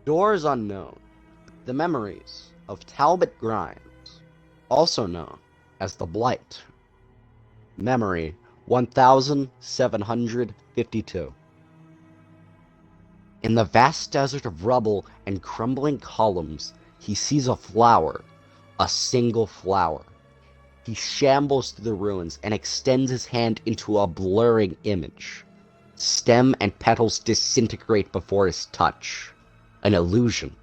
Doors unknown. The memories of Talbot Grimes, also known as the Blight. Memory 1752. In the vast desert of rubble and crumbling columns, he sees a flower, a single flower. He shambles through the ruins and extends his hand into a blurring image. Stem and petals disintegrate before his touch. An illusion.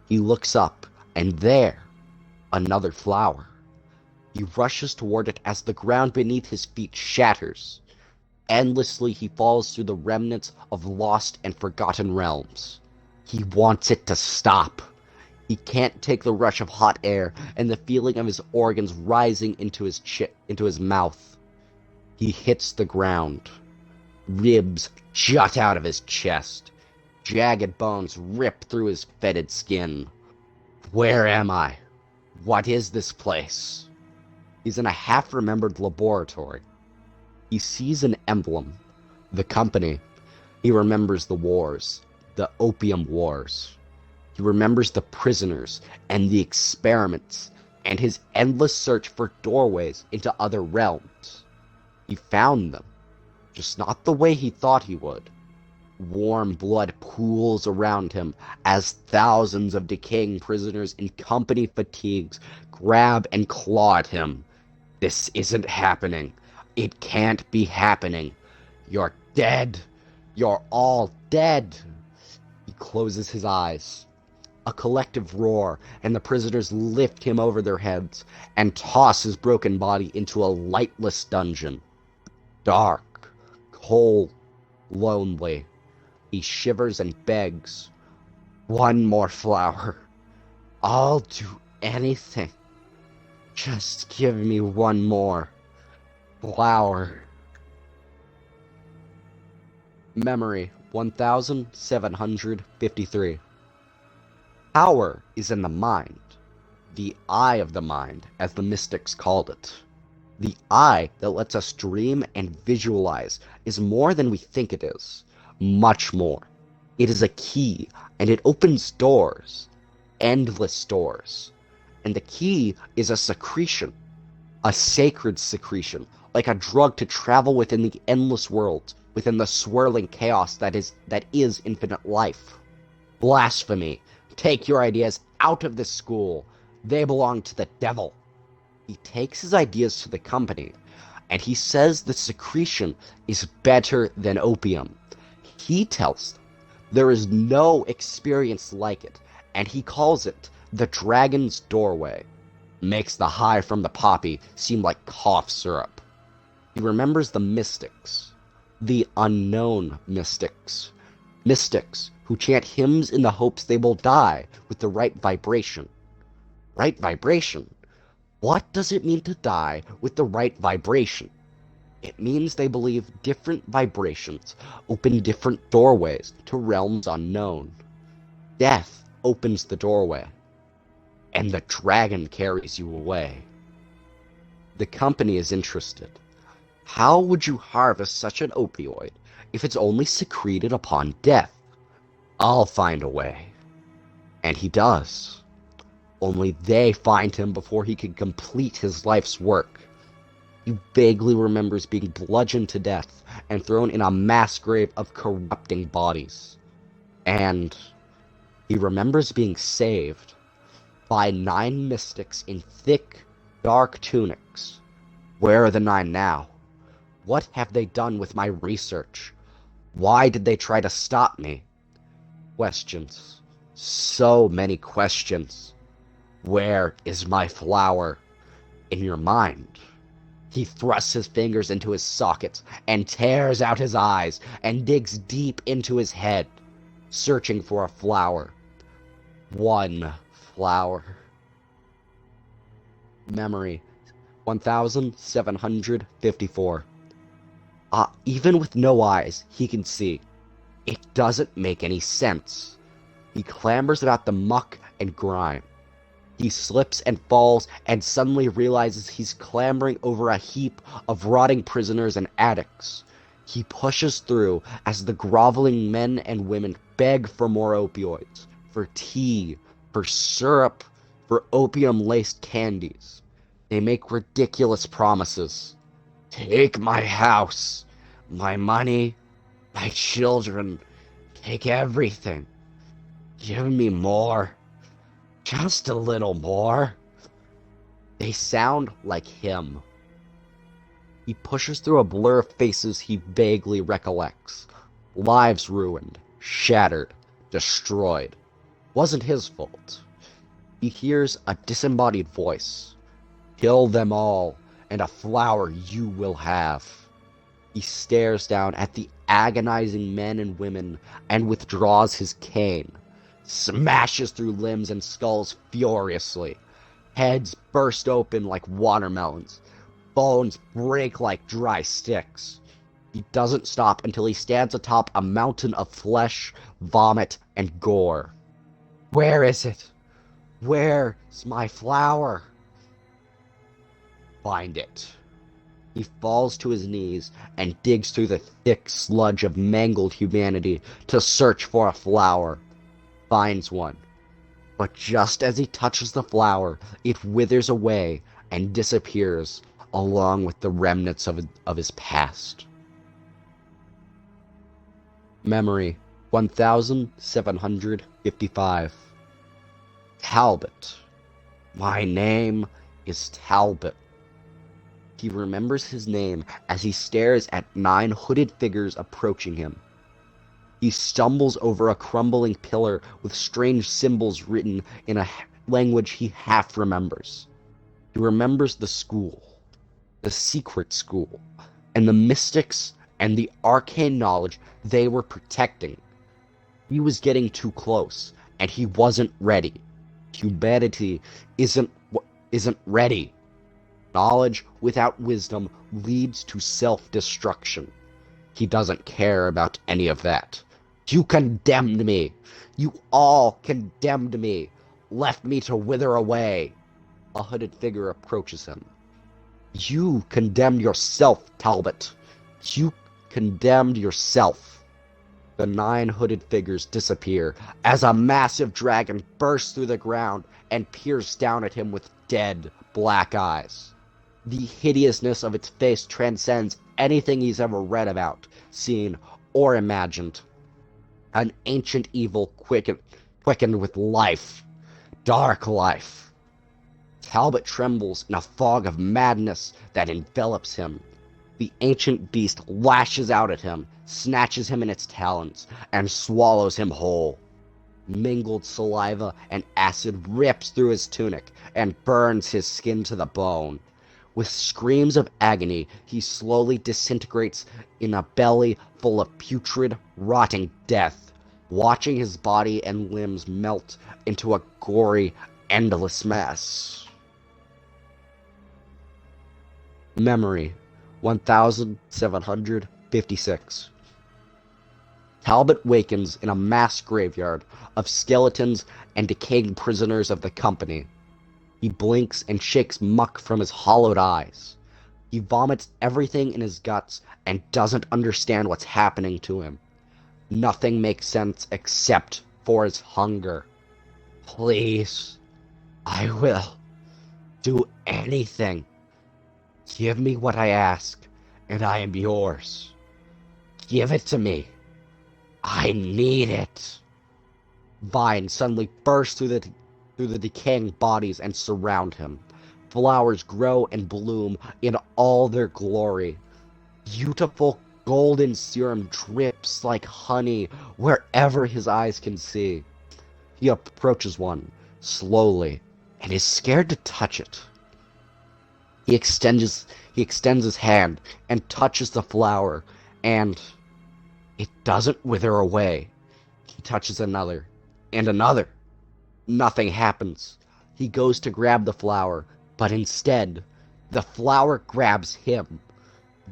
He looks up, and there, another flower. He rushes toward it as the ground beneath his feet shatters. Endlessly he falls through the remnants of lost and forgotten realms. He wants it to stop. He can't take the rush of hot air and the feeling of his organs rising into his mouth. He hits the ground. Ribs jut out of his chest. Jagged bones rip through his fetid skin. Where am I? What is this place? He's in a half-remembered laboratory. He sees an emblem. The company. He remembers the wars. The Opium Wars. He remembers the prisoners and the experiments and his endless search for doorways into other realms. He found them, just not the way he thought he would. Warm blood pools around him as thousands of decaying prisoners in company fatigues grab and claw at him. This isn't happening. It can't be happening. You're dead. You're all dead. He closes his eyes. A collective roar, and the prisoners lift him over their heads and toss his broken body into a lightless dungeon. Dark, cold, lonely. He shivers and begs. One more flower. I'll do anything. Just give me one more flower. Memory 1753. Power is in the mind. The eye of the mind, as the mystics called it. The eye that lets us dream and visualize is more than we think it is. Much more. It is a key, and it opens doors. Endless doors. And the key is a secretion. A sacred secretion, like a drug to travel within the endless worlds, within the swirling chaos that is infinite life. Blasphemy. Take your ideas out of this school. They belong to the devil. He takes his ideas to the company, and he says the secretion is better than opium. He tells them there is no experience like it, and he calls it the Dragon's Doorway. Makes the high from the poppy seem like cough syrup. He remembers the mystics, the unknown mystics. Mystics who chant hymns in the hopes they will die with the right vibration. Right vibration? What does it mean to die with the right vibration? It means they believe different vibrations open different doorways to realms unknown. Death opens the doorway, and the dragon carries you away. The company is interested. How would you harvest such an opioid if it's only secreted upon death? I'll find a way. And he does. Only they find him before he can complete his life's work. He vaguely remembers being bludgeoned to death and thrown in a mass grave of corrupting bodies. And he remembers being saved by 9 mystics in thick, dark tunics. Where are the 9 now? What have they done with my research? Why did they try to stop me? Questions. So many questions. Where is my flower? In your mind. He thrusts his fingers into his sockets and tears out his eyes and digs deep into his head, searching for a flower. One flower. Memory 1754. Even with no eyes, he can see. It doesn't make any sense. He clambers about the muck and grime. He slips and falls and suddenly realizes he's clambering over a heap of rotting prisoners and addicts. He pushes through as the groveling men and women beg for more opioids, for tea, for syrup, for opium-laced candies. They make ridiculous promises. Take my house, my money, my children. Take everything. Give me more. Just a little more. They sound like him. He pushes through a blur of faces he vaguely recollects. Lives ruined, shattered, destroyed. Wasn't his fault. He hears a disembodied voice. Kill them all, and a flower you will have. He stares down at the agonizing men and women and withdraws his cane. Smashes through limbs and skulls furiously. Heads burst open like watermelons. Bones break like dry sticks. He doesn't stop until he stands atop a mountain of flesh, vomit, and gore. Where is it? Where's my flower? Find it. He falls to his knees and digs through the thick sludge of mangled humanity to search for a flower. Finds one. But just as he touches the flower, it withers away and disappears along with the remnants of his past. Memory 1755. Talbot. My name is Talbot. He remembers his name as he stares at 9 hooded figures approaching him. He stumbles over a crumbling pillar with strange symbols written in a language he half remembers. He remembers the school, the secret school, and the mystics and the arcane knowledge they were protecting. He was getting too close, and he wasn't ready. Humanity isn't ready. Knowledge without wisdom leads to self-destruction. He doesn't care about any of that. You condemned me. You all condemned me. Left me to wither away. A hooded figure approaches him. You condemned yourself, Talbot. You condemned yourself. The 9 hooded figures disappear as a massive dragon bursts through the ground and peers down at him with dead, black eyes. The hideousness of its face transcends anything he's ever read about, seen, or imagined. An ancient evil quickened with life. Dark life. Talbot trembles in a fog of madness that envelops him. The ancient beast lashes out at him, snatches him in its talons, and swallows him whole. Mingled saliva and acid rips through his tunic and burns his skin to the bone. With screams of agony, he slowly disintegrates in a belly full of putrid, rotting death, watching his body and limbs melt into a gory, endless mess. Memory 1756. Talbot wakens in a mass graveyard of skeletons and decaying prisoners of the company. He blinks and shakes muck from his hollowed eyes. He vomits everything in his guts and doesn't understand what's happening to him. Nothing makes sense except for his hunger. Please, I will do anything. Give me what I ask, and I am yours. Give it to me. I need it. Vines suddenly burst through the decaying bodies and surround him. Flowers grow and bloom in all their glory. Beautiful golden serum drips like honey wherever his eyes can see. He approaches one, slowly, and is scared to touch it. He extends his hand and touches the flower, and it doesn't wither away. He touches another, and another. Nothing happens. He goes to grab the flower, but instead, the flower grabs him.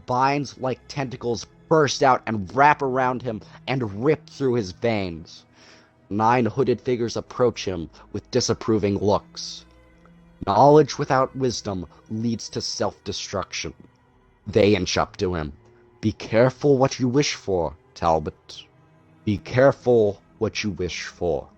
Vines like tentacles burst out and wrap around him and rip through his veins. 9 hooded figures approach him with disapproving looks. Knowledge without wisdom leads to self-destruction. They inch up to him. Be careful what you wish for, Talbot. Be careful what you wish for.